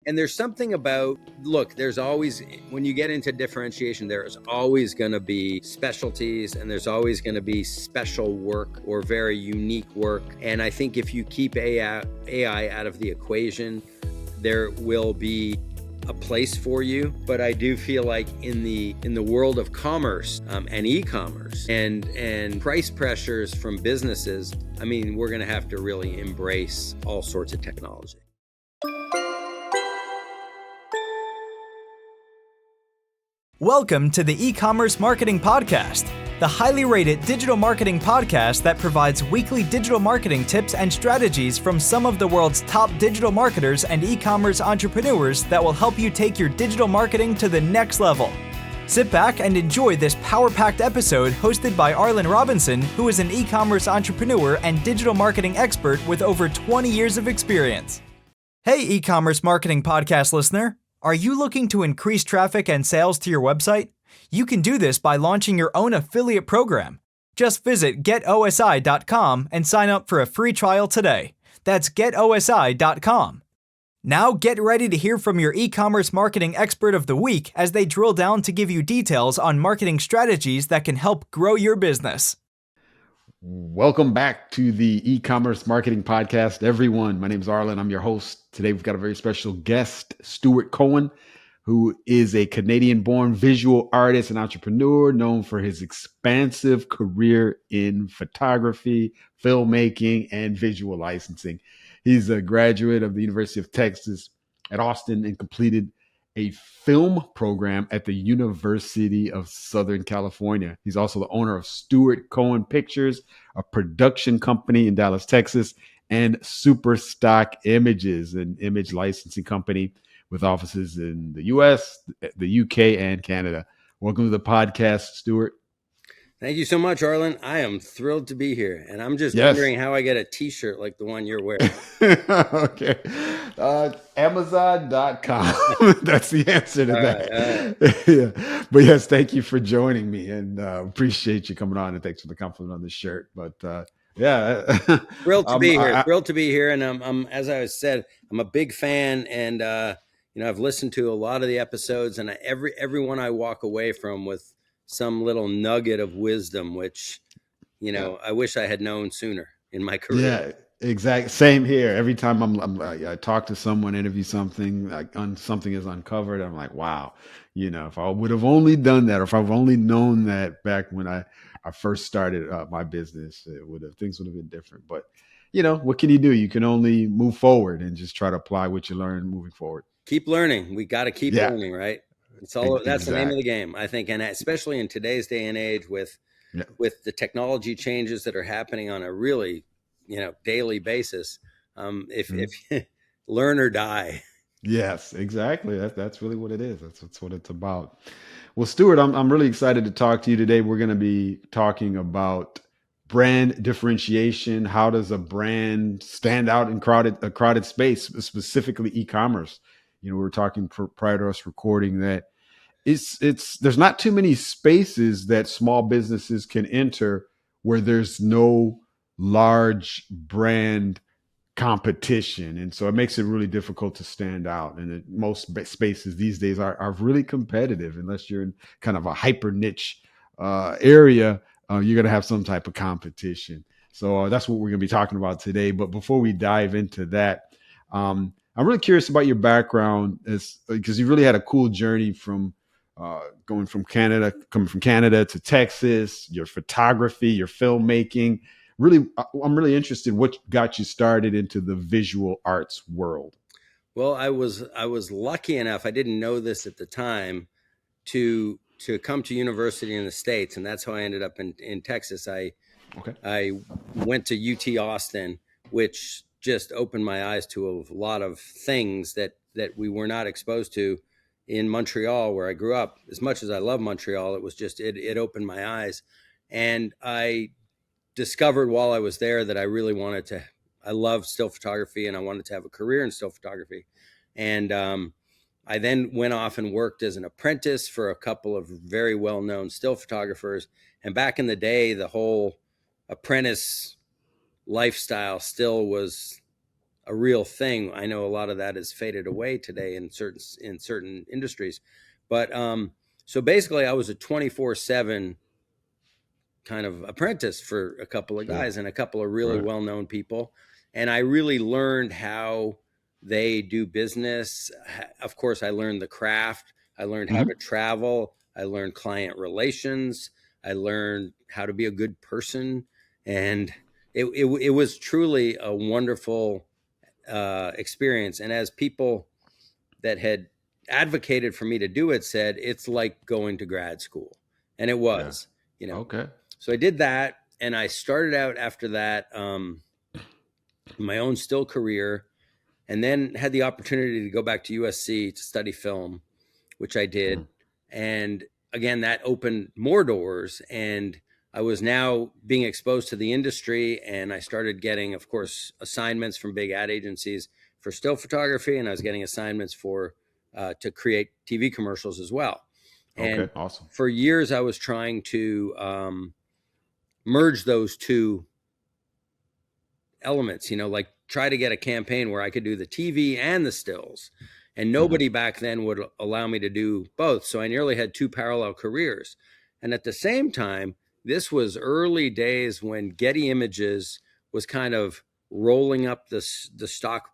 And there's something about, look, there's always, when you get into differentiation, there's always going to be specialties and there's always going to be special work or very unique work. And I think if you keep AI out of the equation, there will be a place for you. But I do feel like in the world of commerce and e-commerce and price pressures from businesses, I mean, we're going to have to really embrace all sorts of technology. Welcome to the Ecommerce Marketing Podcast, the highly rated digital marketing podcast that provides weekly digital marketing tips and strategies from some of the world's top digital marketers and e-commerce entrepreneurs that will help you take your digital marketing to the next level. Sit back and enjoy this power-packed episode hosted by Arlen Robinson, who is an e-commerce entrepreneur and digital marketing expert with over 20 years of experience. Hey, Ecommerce Marketing Podcast listener. Are you looking to increase traffic and sales to your website? You can do this by launching your own affiliate program. Just visit getosi.com and sign up for a free trial today. That's getosi.com. Now get ready to hear from your e-commerce marketing expert of the week as they drill down to give you details on marketing strategies that can help grow your business. Welcome back to the E-commerce Marketing Podcast, everyone. My name is Arlen. I'm your host. Today, we've got a very special guest, Stewart Cohen, who is a Canadian-born visual artist and entrepreneur known for his expansive career in photography, filmmaking, and visual licensing. He's a graduate of the University of Texas at Austin and completed a film program at the University of Southern California. He's also the owner of Stewart Cohen Pictures, a production company in Dallas, Texas, and SuperStock Images, an image licensing company with offices in the US, the UK, and Canada. Welcome to the podcast, Stuart. Thank you so much, Arlen. I am thrilled to be here. And I'm just wondering how I get a t-shirt like the one you're wearing. Okay. Amazon.com. That's the answer to that. Right. Yeah. But yes, thank you for joining me and appreciate you coming on, and thanks for the compliment on the shirt. But yeah. Thrilled to be here. Thrilled to be here. And I'm as I said, I'm a big fan, and I've listened to a lot of the episodes, and every one I walk away from with some little nugget of wisdom, which, I wish I had known sooner in my career. Yeah, exactly. Same here. Every time I talk to someone, interview something, something is uncovered, I'm like, wow, if I would have only done that, or if I've only known that back when I first started my business, things would have been different. But, what can you do? You can only move forward and just try to apply what you learn moving forward. Keep learning. We got to keep learning, right? That's the name of the game, I think. And especially in today's day and age with the technology changes that are happening on a really, daily basis, if learn or die. Yes, exactly. That's really what it is. That's what it's about. Well, Stuart, I'm really excited to talk to you today. We're going to be talking about brand differentiation. How does a brand stand out in a crowded space, specifically e-commerce? We were talking prior to us recording that there's not too many spaces that small businesses can enter where there's no large brand competition. And so it makes it really difficult to stand out. And most spaces these days are really competitive. Unless you're in kind of a hyper niche area, you're going to have some type of competition. So that's what we're going to be talking about today. But before we dive into that, I'm really curious about your background, because you really had a cool journey from coming from Canada to Texas, your photography, your filmmaking. Really, I'm really interested what got you started into the visual arts world. Well, I was lucky enough, I didn't know this at the time, to come to university in the States, and that's how I ended up in Texas. I went to UT Austin, which just opened my eyes to a lot of things that we were not exposed to in Montreal, where I grew up. As much as I love Montreal, it was just, it opened my eyes. And I discovered while I was there that I really I love still photography, and I wanted to have a career in still photography. And I then went off and worked as an apprentice for a couple of very well-known still photographers. And back in the day, the whole apprentice lifestyle still was a real thing. I know a lot of that has faded away today in certain industries, but so basically I was a 24/7 kind of apprentice for a couple of guys and a couple of really well-known people. And I really learned how they do business. Of course, I learned the craft. I learned how to travel. I learned client relations. I learned how to be a good person. And it was truly a wonderful experience. And as people that had advocated for me to do it said, it's like going to grad school. And it was, Okay. So I did that, and I started out after that my own still career, and then had the opportunity to go back to USC to study film, which I did. And again, that opened more doors, and I was now being exposed to the industry, and I started getting, of course, assignments from big ad agencies for still photography, and I was getting assignments for to create TV commercials as well. And awesome. For years, I was trying to merge those two elements, like try to get a campaign where I could do the TV and the stills. And nobody back then would allow me to do both. So I nearly had two parallel careers. And at the same time, this was early days when Getty Images was kind of rolling up the stock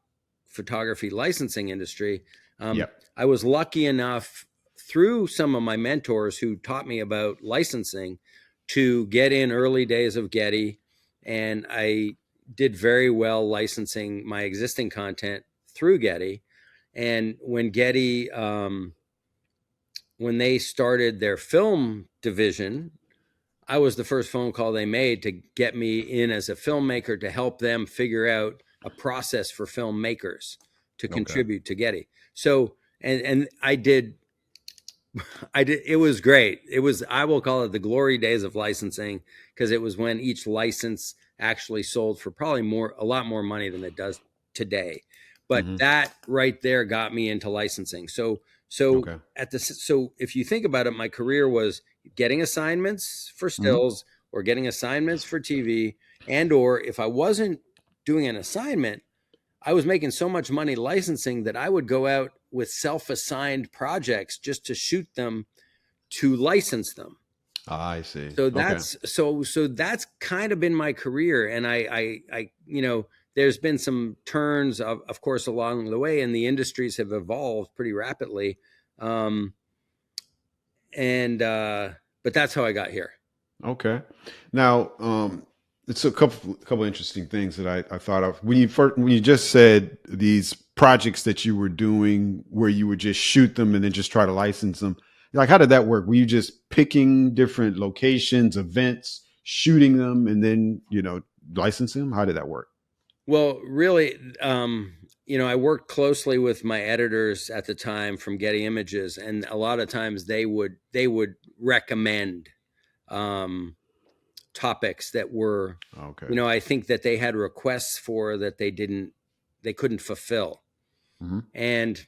photography licensing industry. I was lucky enough through some of my mentors who taught me about licensing to get in early days of Getty. And I did very well licensing my existing content through Getty. And when Getty, when they started their film division, I was the first phone call they made to get me in as a filmmaker to help them figure out a process for filmmakers to contribute to Getty. So, and I did, it was great. It was, I will call it the glory days of licensing, because it was when each license actually sold for probably a lot more money than it does today. But that right there got me into licensing. So if you think about it, my career was getting assignments for stills or getting assignments for TV, or if I wasn't doing an assignment, I was making so much money licensing that I would go out with self-assigned projects just to shoot them, to license them. I see. So that's so that's kind of been my career. And I there's been some turns of course along the way, and the industries have evolved pretty rapidly. But that's how I got here. Okay. Now, it's a couple interesting things that I thought of when you just said these projects that you were doing where you would just shoot them and then just try to license them. Like, how did that work? Were you just picking different locations, events, shooting them, and then, licensing them? How did that work? Well, really, I worked closely with my editors at the time from Getty Images, and a lot of times they would recommend topics that were, I think that they had requests for that they couldn't fulfill. And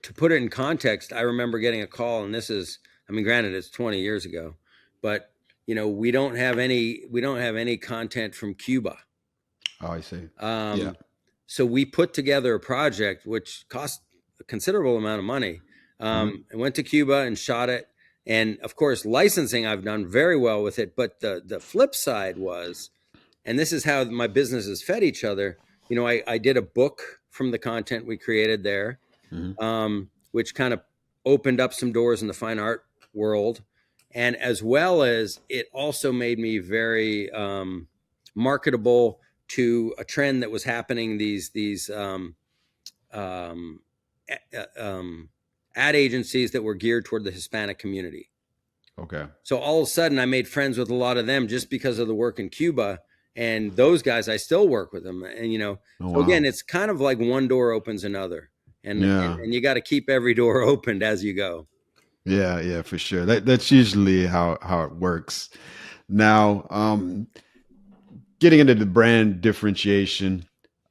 to put it in context, I remember getting a call, and this is, granted, it's 20 years ago, but we don't have any content from Cuba. Oh, I see. So we put together a project which cost a considerable amount of money. I went to Cuba and shot it. And of course, licensing, I've done very well with it. But the flip side was, and this is how my businesses fed each other. I did a book from the content we created there, which kind of opened up some doors in the fine art world. And as well as it also made me very marketable to a trend that was happening, these ad agencies that were geared toward the Hispanic community. Okay. So all of a sudden I made friends with a lot of them just because of the work in Cuba, and those guys, I still work with them. And, so again, it's kind of like one door opens another, and you got to keep every door opened as you go. Yeah, for sure. That's usually how it works. Now, getting into the brand differentiation,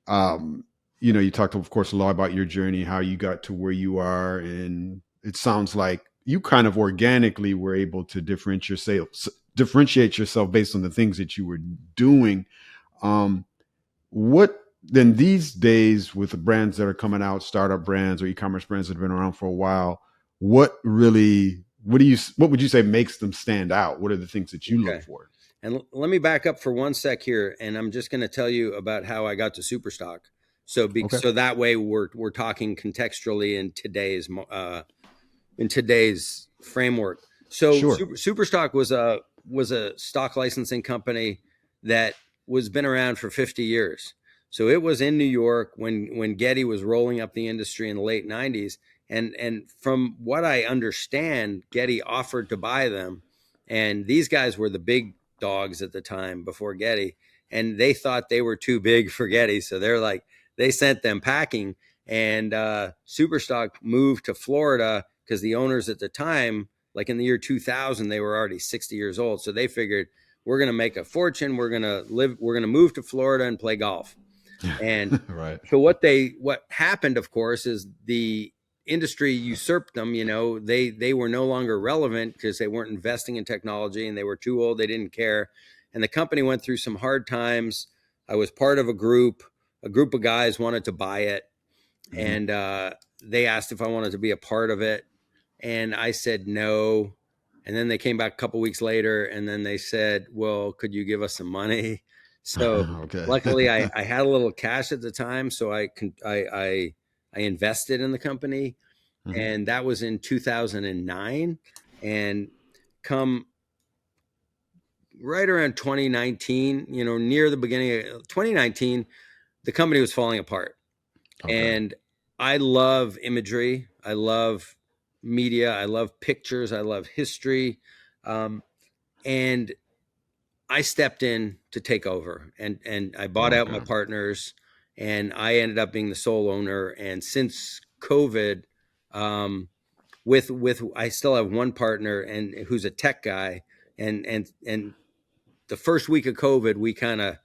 you talked, of course, a lot about your journey, how you got to where you are. And it sounds like you kind of organically were able to differentiate yourself based on the things that you were doing. What then these days with the brands that are coming out, startup brands or e-commerce brands that have been around for a while, what would you say makes them stand out? What are the things that you look Okay. for? And let me back up for one sec here, and I'm just going to tell you about how I got to SuperStock. So that way we're talking contextually in today's framework. So Sure. SuperStock was a stock licensing company that was been around for 50 years. So it was in New York when Getty was rolling up the industry in the late 90s. And from what I understand, Getty offered to buy them. And these guys were the big dogs at the time before Getty. And they thought they were too big for Getty. So they sent them packing. And SuperStock moved to Florida because the owners at the time, like in the year 2000, they were already 60 years old. So they figured, we're going to make a fortune. We're going to move to Florida and play golf. And right. So what happened, of course, is the industry usurped them. They were no longer relevant because they weren't investing in technology and they were too old. They didn't care. And the company went through some hard times. I was part of a group of guys wanted to buy it. Mm-hmm. And they asked if I wanted to be a part of it. And I said no. And then they came back a couple of weeks later and then they said, well, could you give us some money? So luckily I had a little cash at the time. So I invested in the company. Mm-hmm. And that was in 2009. And come right around 2019, near the beginning of 2019, the company was falling apart. Okay. And I love imagery. I love media. I love pictures. I love history. And I stepped in to take over and I bought out my partners and I ended up being the sole owner. And since COVID, I still have one partner and who's a tech guy. And the first week of COVID, we kind of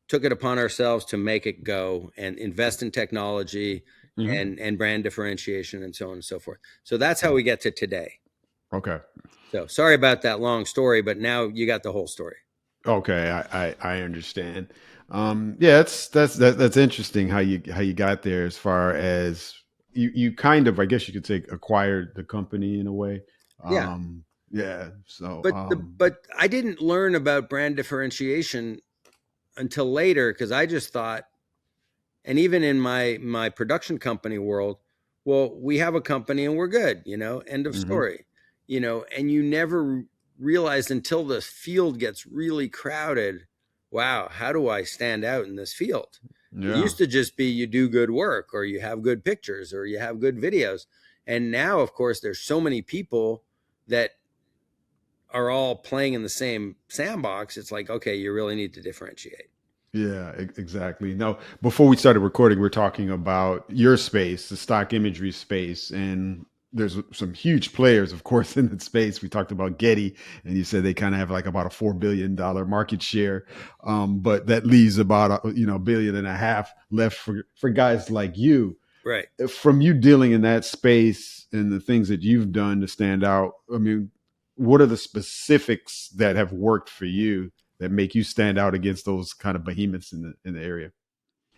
took it upon ourselves to make it go and invest in technology and brand differentiation and so on and so forth. So that's how we get to today. Okay. So sorry about that long story, but now you got the whole story. Okay, I understand. Yeah, that's interesting how you got there as far as you kind of, I guess you could say, acquired the company in a way. Yeah. Yeah. So, but I didn't learn about brand differentiation until later because I just thought, and even in my production company world, well, we have a company and we're good, end of story, and you never realized until the field gets really crowded, wow, how do I stand out in this field? Yeah. It used to just be you do good work or you have good pictures or you have good videos. And now, of course, there's so many people that are all playing in the same sandbox. It's like, okay, you really need to differentiate. Yeah, exactly. Now, before we started recording, we're talking about your space, the stock imagery space, and there's some huge players, of course, in that space. We talked about Getty, and you said they kind of have like about a $4 billion market share, but that leaves about $1.5 billion left for guys like you. Right. From you dealing in that space and the things that you've done to stand out, I mean, what are the specifics that have worked for you that make you stand out against those kind of behemoths in the area?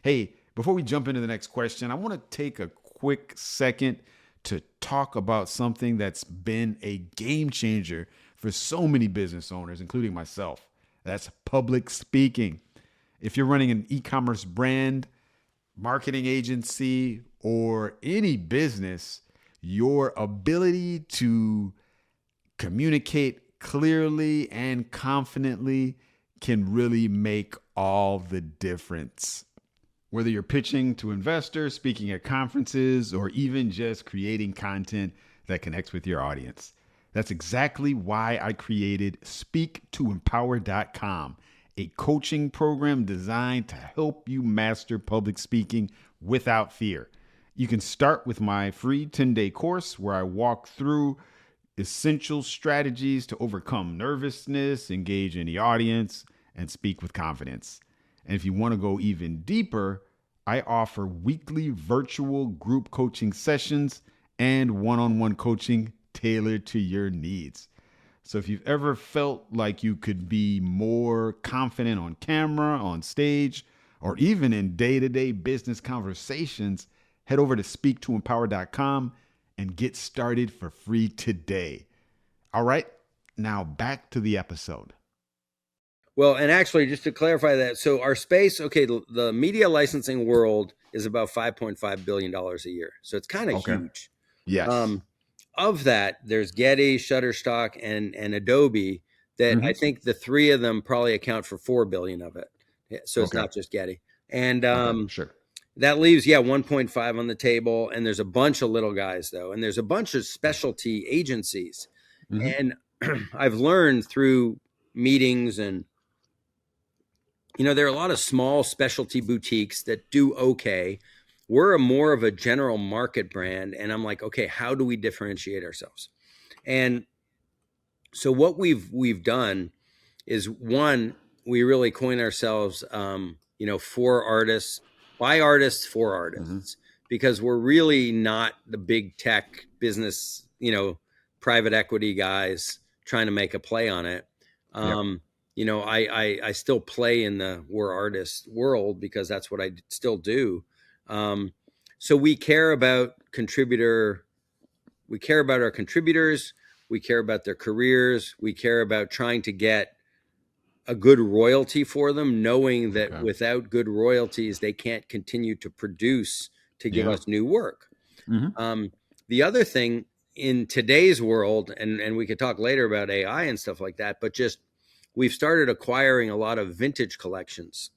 Hey, before we jump into the next question, I want to take a quick second to talk about something that's been a game changer for so many business owners, including myself. That's public speaking. If you're running an e-commerce brand, marketing agency, or any business, your ability to communicate clearly and confidently can really make all the difference. Whether you're pitching to investors, speaking at conferences, or even just creating content that connects with your audience. That's exactly why I created speaktoempower.com, a coaching program designed to help you master public speaking without fear. You can start with my free 10-day course where I walk through essential strategies to overcome nervousness, engage in the audience, and speak with confidence. And if you want to go even deeper, I offer weekly virtual group coaching sessions and one-on-one coaching tailored to your needs. So if you've ever felt like you could be more confident on camera, on stage, or even in day-to-day business conversations, head over to speak2empower.com and get started for free today. All right, now back to the episode. Well, and actually, just to clarify that, so our space, okay, the media licensing world is about $5.5 billion a year. So it's kind of huge. Yes. Of that, there's Getty, Shutterstock, and Adobe that I think the three of them probably account for 4 billion of it. So it's not just Getty. And Sure. that leaves, 1.5 on the table. And there's a bunch of little guys, though. And there's a bunch of specialty agencies. And I've learned through meetings and there are a lot of small specialty boutiques that do okay. We're more of a general market brand. And I'm like, okay, how do we differentiate ourselves? And so what we've done is, one, we really coin ourselves, for artists, by artists, for artists, because we're really not the big tech business, private equity guys trying to make a play on it. I still play in the we're artists world because that's what I still do. So we care about we care about our contributors. We care about their careers. We care about trying to get a good royalty for them, knowing that without good royalties, they can't continue to produce to give us new work. The other thing in today's world, and we could talk later about AI and stuff like that, but just we've started acquiring a lot of vintage collections.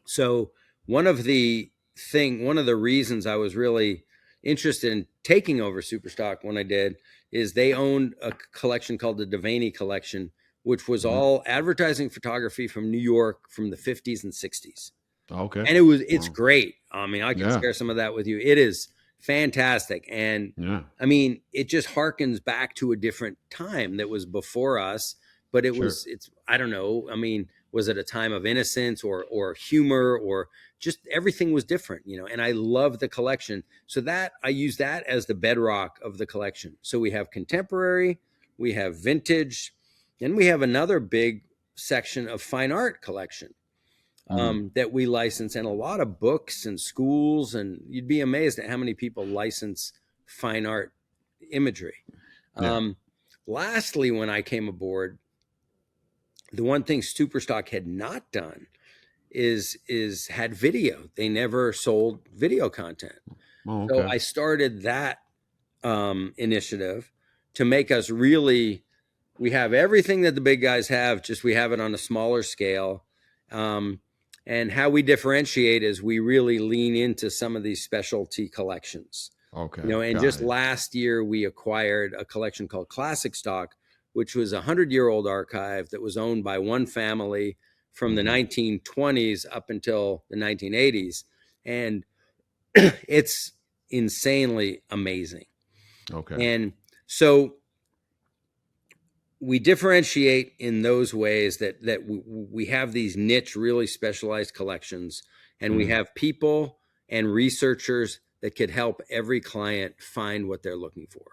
So one of the reasons I was really interested in taking over SuperStock when I did is they owned a collection called the Devaney collection, which was all advertising photography from New York from the 50s and 60s. Okay. And it's great. I mean, I can share some of that with you. It is fantastic. And I mean, it just harkens back to a different time that was before us, but I don't know. I mean, was it a time of innocence or humor, or just everything was different, and I love the collection. So that I use that as the bedrock of the collection. So we have contemporary, we have vintage, and we have another big section of fine art collection that we license, and a lot of books and schools, and you'd be amazed at how many people license fine art imagery. Lastly, when I came aboard, the one thing SuperStock had not done is had video. They never sold video content. So I started that initiative to make us really, we have everything that the big guys have, just we have it on a smaller scale. And how we differentiate is we really lean into some of these specialty collections. Just last year we acquired a collection called Classic Stock, which was a 100-year-old archive that was owned by one family from the 1920s up until the 1980s. And it's insanely amazing. And so we differentiate in those ways that we have these niche, really specialized collections, and we have people and researchers that could help every client find what they're looking for.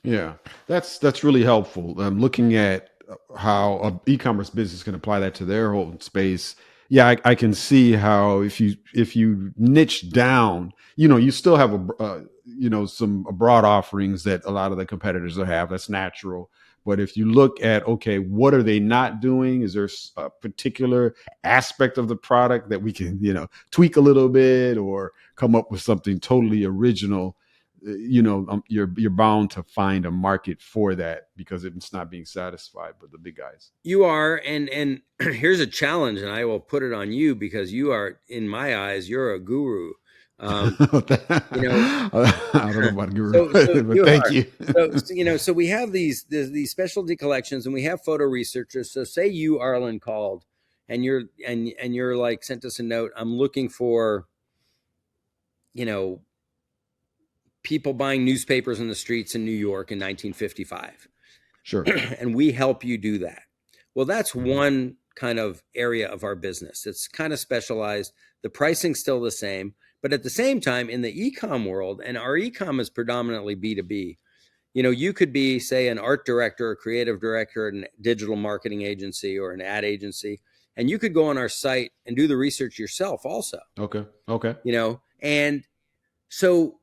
Yeah, that's really helpful. Looking at how an e-commerce business can apply that to their whole space. Yeah, I can see how if you niche down, you still have some broad offerings that a lot of the competitors will have. That's natural. But if you look at, okay, what are they not doing? Is there a particular aspect of the product that we can, tweak a little bit or come up with something totally original? You're bound to find a market for that because it's not being satisfied by the big guys. You are, and here's a challenge, and I will put it on you because you are, in my eyes, you're a guru. I don't know about guru, but thank you. So we have these specialty collections, and we have photo researchers. So say you, Arlen, called, and you're like, sent us a note. I'm looking for, people buying newspapers in the streets in New York in 1955. Sure. And we help you do that. Well, that's one kind of area of our business. It's kind of specialized. The pricing's still the same, but at the same time, in the e-com world, and our e-com is predominantly B2B, you could be, say, an art director, a creative director, a digital marketing agency, or an ad agency, and you could go on our site and do the research yourself also. Okay. And so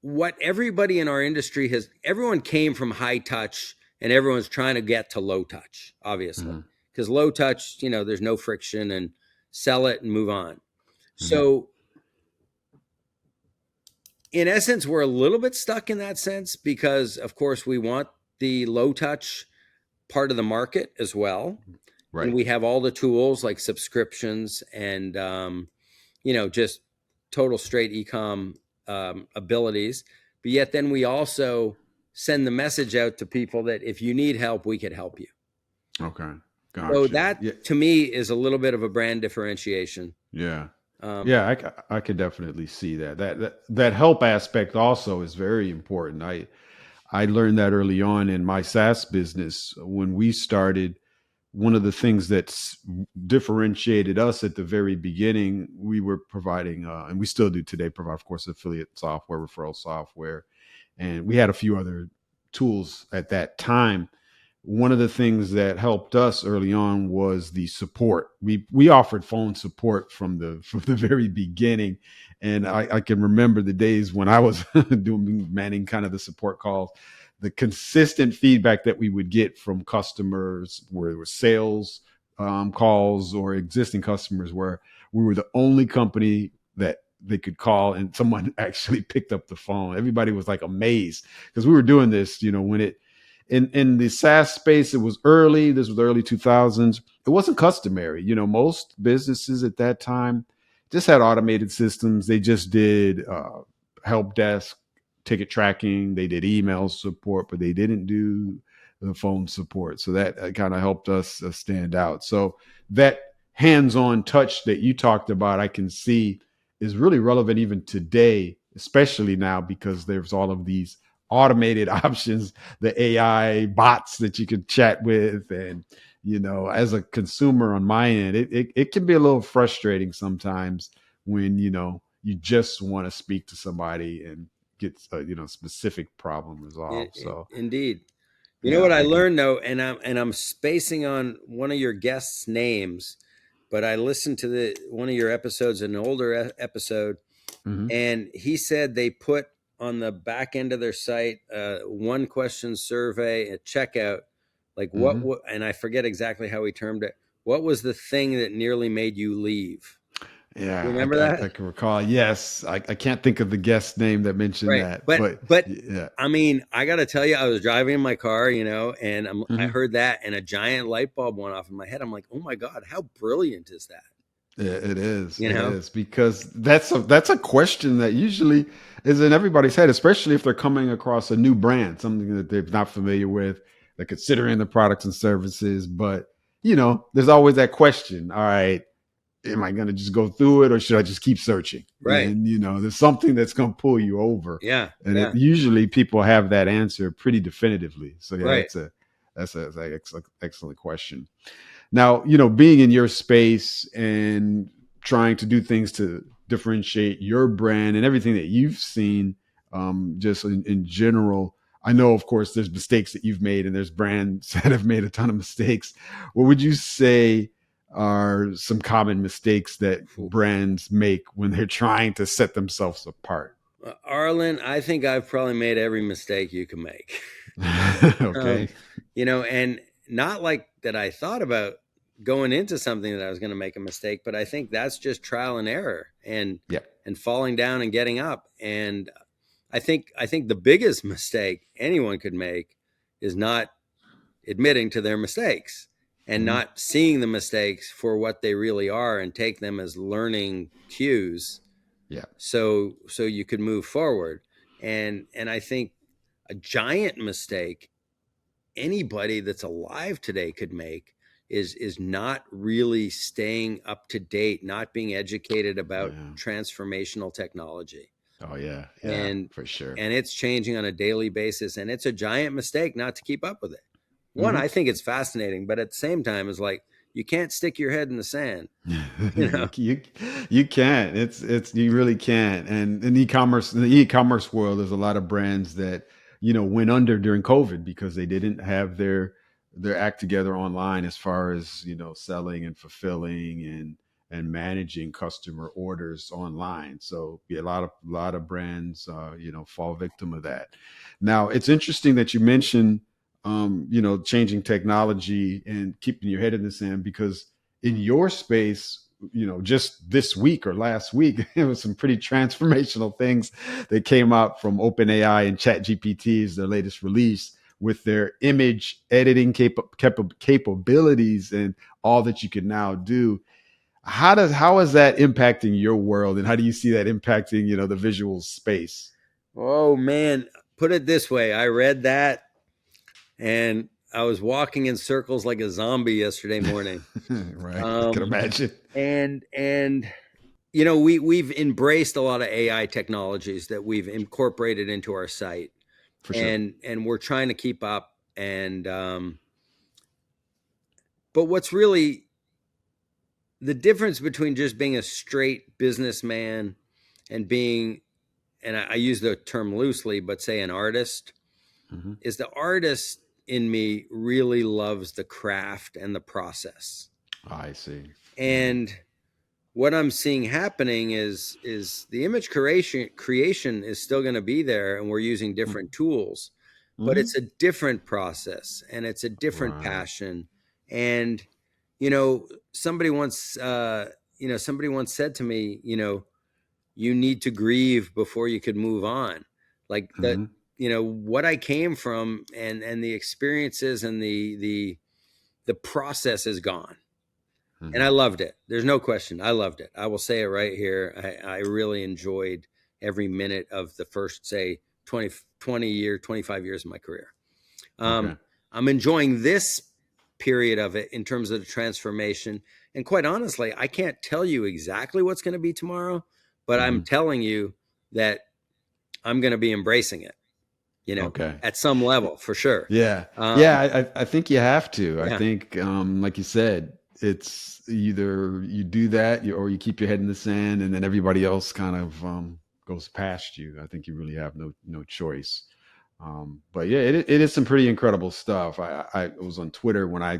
what everybody in our industry everyone came from high touch, and everyone's trying to get to low touch, obviously, because low touch, there's no friction, and sell it and move on. So in essence, we're a little bit stuck in that sense, because of course we want the low touch part of the market as well. Right. And we have all the tools like subscriptions and, just total straight e-com abilities. But yet then we also send the message out to people that if you need help, we could help you. Okay. Gotcha. So that to me is a little bit of a brand differentiation. Yeah. I could definitely see that help aspect also is very important. I learned that early on in my SaaS business when we started. One of the things that differentiated us at the very beginning, we were providing, and we still do today, provide, of course, affiliate software, referral software, and we had a few other tools at that time. One of the things that helped us early on was the support. We offered phone support from the very beginning, and I can remember the days when I was manning kind of the support calls. The consistent feedback that we would get from customers, where it was sales calls or existing customers, where we were the only company that they could call and someone actually picked up the phone. Everybody was like amazed, because we were doing this, when it in the SaaS space, it was early. This was the early 2000s. It wasn't customary. Most businesses at that time just had automated systems. They just did help desk, ticket tracking. They did email support, but they didn't do the phone support. So that kind of helped us stand out. So that hands-on touch that you talked about, I can see is really relevant even today, especially now, because there's all of these automated options, the AI bots that you can chat with. And, as a consumer on my end, it can be a little frustrating sometimes when, you just want to speak to somebody and get a specific problem resolved. So indeed, you know what I learned though, and I'm spacing on one of your guests' names, but I listened to one of your episodes, an older episode, and he said they put on the back end of their site one question survey at checkout, like what, and I forget exactly how he termed it. What was the thing that nearly made you leave? Yeah, you remember that? I can recall. Yes, I can't think of the guest name that mentioned that. But yeah. I mean, I got to tell you, I was driving in my car, and I heard that, and a giant light bulb went off in my head. I'm like, oh my God, how brilliant is that? Yeah, it is. It is, because that's a question that usually is in everybody's head, especially if they're coming across a new brand, something that they're not familiar with. They're considering the products and services, but there's always that question. All right, am I going to just go through it, or should I just keep searching? Right. And, there's something that's going to pull you over. Yeah. And usually people have that answer pretty definitively. So right. that's an excellent question. Now, being in your space and trying to do things to differentiate your brand and everything that you've seen, just in general, I know, of course, there's mistakes that you've made, and there's brands that have made a ton of mistakes. What would you say are some common mistakes that brands make when they're trying to set themselves apart? Arlen, I think I've probably made every mistake you can make. Okay. And not like that I thought about going into something that I was going to make a mistake, but I think that's just trial and error and falling down and getting up. And I think the biggest mistake anyone could make is not admitting to their mistakes and not seeing the mistakes for what they really are and take them as learning cues. Yeah. So you could move forward. And I think a giant mistake anybody that's alive today could make is not really staying up to date, not being educated about transformational technology. Oh yeah. And for sure. And it's changing on a daily basis, and it's a giant mistake not to keep up with it. One, I think it's fascinating, but at the same time, it's like you can't stick your head in the sand. You can't. It's you really can't. And in the e-commerce world, there's a lot of brands that went under during COVID because they didn't have their their act together online as far as, selling and fulfilling and managing customer orders online. So a lot of brands, fall victim of that. Now, it's interesting that you mentioned, changing technology and keeping your head in the sand, because in your space, just this week or last week, there was some pretty transformational things that came out from OpenAI and ChatGPT is their latest release, with their image editing capabilities and all that you can now do. How is that impacting your world, and how do you see that impacting, the visual space? Oh man, put it this way. I read that and I was walking in circles like a zombie yesterday morning. Right. I can imagine. And we've embraced a lot of AI technologies that we've incorporated into our site. For sure. And we're trying to keep up. And but what's really the difference between just being a straight businessman and being, and I use the term loosely, but say an artist, is the artist in me really loves the craft and the process. I see. And what I'm seeing happening is the image creation is still going to be there, and we're using different tools, but it's a different process and it's a different passion. And somebody once said to me, you need to grieve before you could move on. Like that, what I came from and the experiences and the process is gone. And I loved it. There's no question. I loved it. I will say it right here. I really enjoyed every minute of the first, say, 20 years, 25 years of my career. I'm enjoying this period of it in terms of the transformation. And quite honestly, I can't tell you exactly what's going to be tomorrow, but I'm telling you that I'm going to be embracing it, at some level for sure. Yeah. I think you have to. Yeah. I think, like you said, it's either you do that or you keep your head in the sand, and then everybody else kind of goes past you. I think you really have no choice. But yeah, it is some pretty incredible stuff. I was on Twitter when I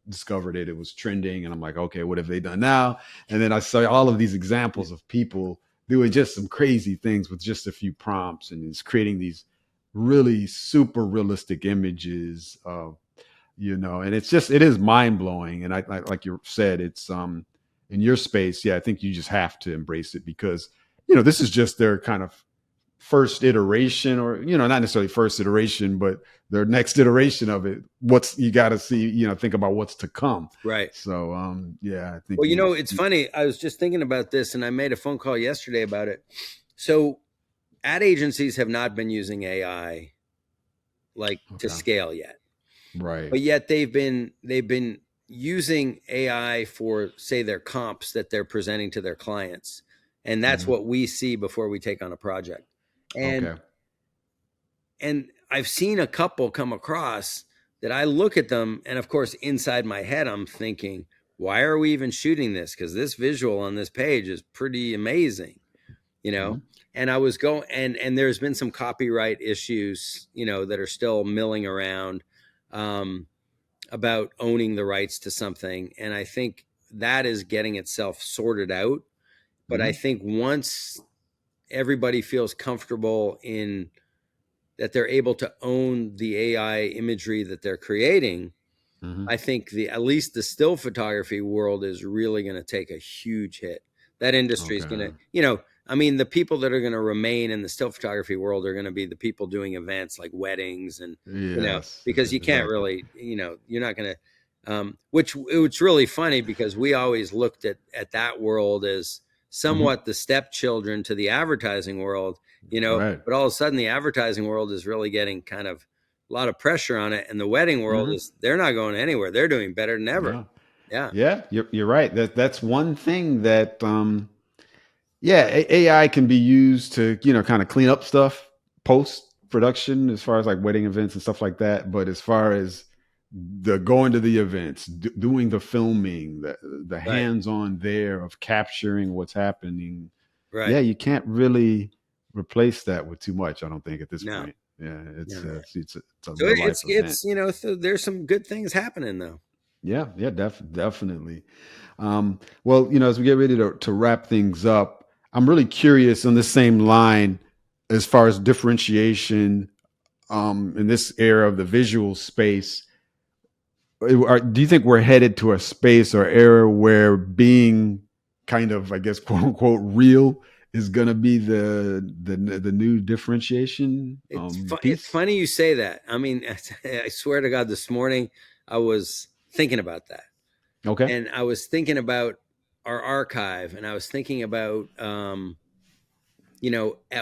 discovered it. It was trending, and I'm like, okay, what have they done now? And then I saw all of these examples of people doing just some crazy things with just a few prompts, and it's creating these really super realistic images of, and it is mind blowing. And I like you said, it's in your space. Yeah, I think you just have to embrace it, because this is just their kind of first iteration, or not necessarily first iteration, but their next iteration of it. You got to see, think about what's to come. Right. So yeah, I think. Well, it's funny. I was just thinking about this, and I made a phone call yesterday about it. So ad agencies have not been using AI to scale yet. Right. But yet they've been using AI for, say, their comps that they're presenting to their clients. And that's what we see before we take on a project. And I've seen a couple come across that I look at them, and of course, inside my head, I'm thinking, why are we even shooting this? Because this visual on this page is pretty amazing, And I was and there's been some copyright issues, that are still milling around about owning the rights to something. And I think that is getting itself sorted out. But I think once everybody feels comfortable in that they're able to own the AI imagery that they're creating, I think at least the still photography world is really going to take a huge hit. That industry is going to, the people that are going to remain in the still photography world are going to be the people doing events like weddings and, because you can't really, you're not going to, which it's really funny, because we always looked at that world as somewhat the stepchildren to the advertising world, but all of a sudden the advertising world is really getting kind of a lot of pressure on it. And the wedding world they're not going anywhere. They're doing better than ever. Yeah. You're right. That's one thing that, AI can be used to, kind of clean up stuff post production, as far as like wedding events and stuff like that. But as far as the going to the events, doing the filming, the hands-on there of capturing what's happening. Right. Yeah. You can't really replace that with too much, I don't think, at this point. Yeah. It's Yeah. it's a So real life event. there's some good things happening though. Yeah. Yeah. Definitely. Well, as we get ready to wrap things up, I'm really curious on the same line as far as differentiation in this era of the visual space. Do you think we're headed to a space or era where being kind of, I guess, quote unquote, real is going to be the new differentiation It's piece? funny you say that. I mean, I swear to God, this morning I was thinking about that, Okay. and I was thinking about our archive, and I was thinking about, at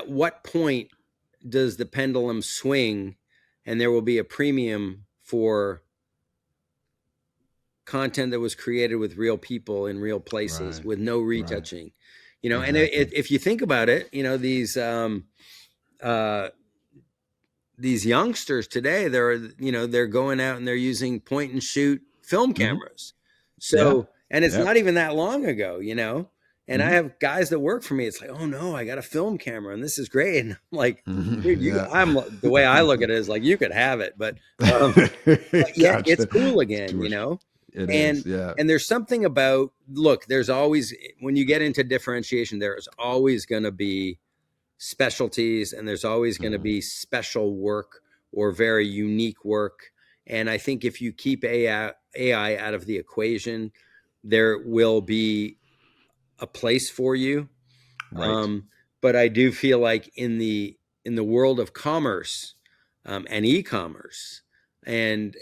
what point does the pendulum swing, and there will be a premium for content that was created with real people in real places Right. with no Right. retouching, and Exactly. if you think about it, uh, these youngsters today, they're going out and they're using point and shoot film Hmm. cameras. Yeah. So, and it's Yep. not even that long ago, and I Hmm. have guys that work for me. It's like, oh no, I got a film camera and this is great. And I'm like, dude, Yeah. the way I look at it is like, you could have it, but yet it's Gotcha. cool again, Stuart. It is. and Yeah. and there's something about, look, there's always, when you get into differentiation, there's always going to be specialties, and there's always going to Mhm. be special work or very unique work. And I think if you keep AI out of the equation, there will be a place for you. Right. Um, but I do feel like in the world of commerce, and e-commerce, and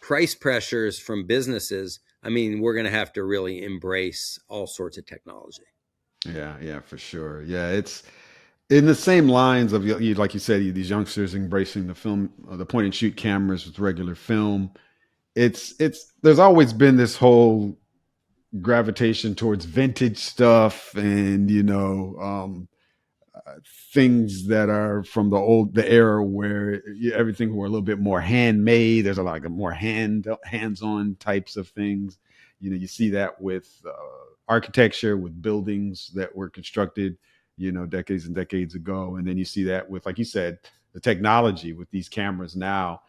price pressures from businesses, I mean, we're going to have to really embrace all sorts of technology. Yeah. Yeah. For sure. Yeah. It's in the same lines of like you said, these youngsters embracing the film, the point and shoot cameras with regular film. It's there's always been this whole gravitation towards vintage stuff and things that are from the era where everything were a little bit more handmade. There's a lot of more hands-on types of things. You see that with architecture, with buildings that were constructed, decades and decades ago, and then you see that with, like you said, the technology with these cameras now,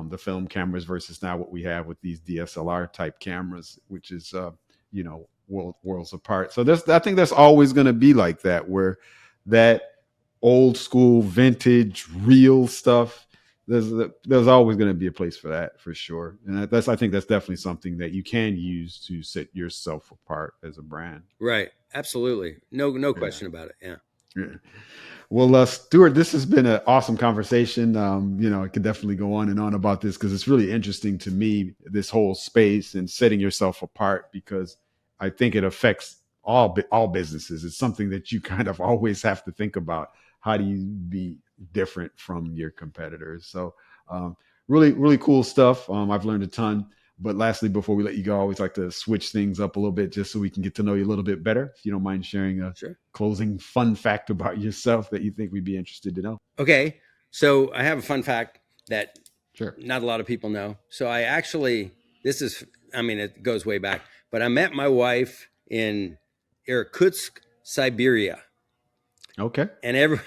the film cameras versus now what we have with these DSLR type cameras, which is worlds apart. So I think that's always going to be like that, where that old school vintage real stuff, there's always going to be a place for that, for sure. And I think that's definitely something that you can use to set yourself apart as a brand. Right. Absolutely. No Yeah. question about it. Yeah. Yeah. Well, Stuart, this has been an awesome conversation. I could definitely go on and on about this because it's really interesting to me, this whole space and setting yourself apart, because I think it affects all businesses. It's something that you kind of always have to think about. How do you be different from your competitors? So, really, really cool stuff. I've learned a ton. But lastly, before we let you go, I always like to switch things up a little bit just so we can get to know you a little bit better. If you don't mind sharing a Sure. closing fun fact about yourself that you think we'd be interested to know. Okay. So I have a fun fact that Sure. not a lot of people know. So it goes way back, but I met my wife in Irkutsk, Siberia. Okay. And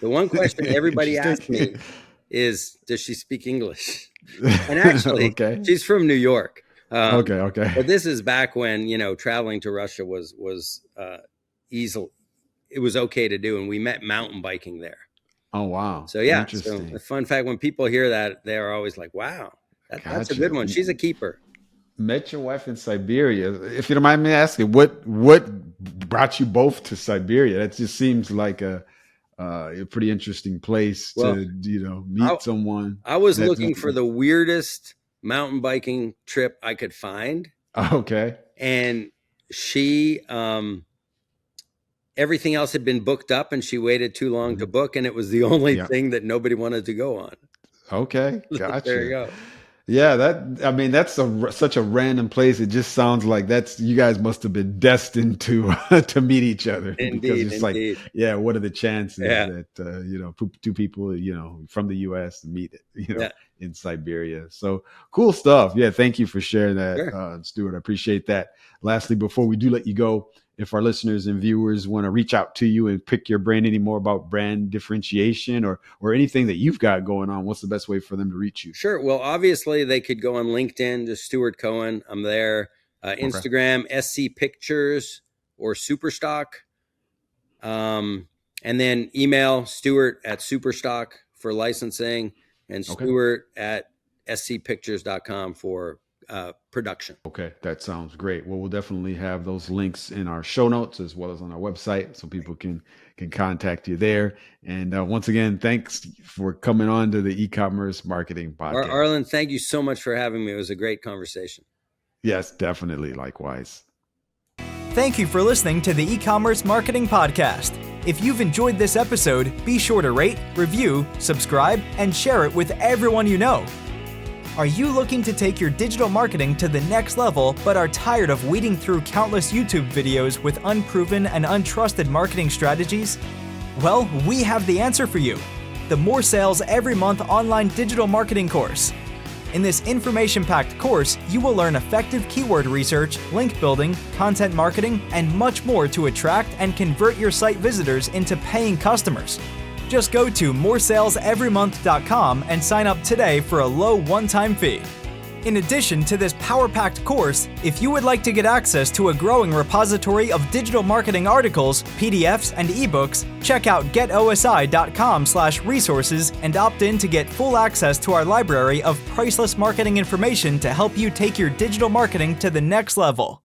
the one question everybody asks Interesting. me is, does she speak English? And actually, Okay. she's from New York. Okay. But this is back when, traveling to Russia was easily, it was okay to do. And we met mountain biking there. Oh, wow. So yeah, so Interesting. a fun fact, when people hear that, they're always like, wow, that's a good Gotcha. one. She's a keeper. Met your wife in Siberia. If you don't mind me asking, what brought you both to Siberia? That just seems like a pretty interesting place Well, to meet someone. I was looking for the weirdest mountain biking trip I could find. Okay. And she, everything else had been booked up, and she waited too long to book, and it was the only thing that nobody wanted to go on. Okay, gotcha. There you go. Yeah, that's such a random place. It just sounds like you guys must have been destined to to meet each other. Because it's like, yeah, what are the chances that two people from the U.S. meet in Siberia? So cool stuff. Yeah, thank you for sharing that, Sure. Stuart. I appreciate that. Lastly, before we do let you go, if our listeners and viewers want to reach out to you and pick your brain any more about brand differentiation or anything that you've got going on, what's the best way for them to reach you? Sure. Well, obviously they could go on LinkedIn, just Stewart Cohen. I'm there. Instagram, SC Pictures or SuperStock. And then email Stuart at SuperStock for licensing and Stuart at scpictures.com for production. Okay, that sounds great. Well, we'll definitely have those links in our show notes as well as on our website, so people can contact you there. And once again, thanks for coming on to the E-commerce Marketing Podcast. Arlen, thank you so much for having me. It was a great conversation. Yes, definitely. Likewise. Thank you for listening to the E-commerce Marketing Podcast. If you've enjoyed this episode, be sure to rate, review, subscribe, and share it with everyone you know. Are you looking to take your digital marketing to the next level but are tired of weeding through countless YouTube videos with unproven and untrusted marketing strategies? Well, we have the answer for you. The More Sales Every Month online digital marketing course. In this information-packed course, you will learn effective keyword research, link building, content marketing, and much more to attract and convert your site visitors into paying customers. Just go to moresaleseverymonth.com and sign up today for a low one-time fee. In addition to this power-packed course, if you would like to get access to a growing repository of digital marketing articles, PDFs, and ebooks, check out getosi.com/resources and opt in to get full access to our library of priceless marketing information to help you take your digital marketing to the next level.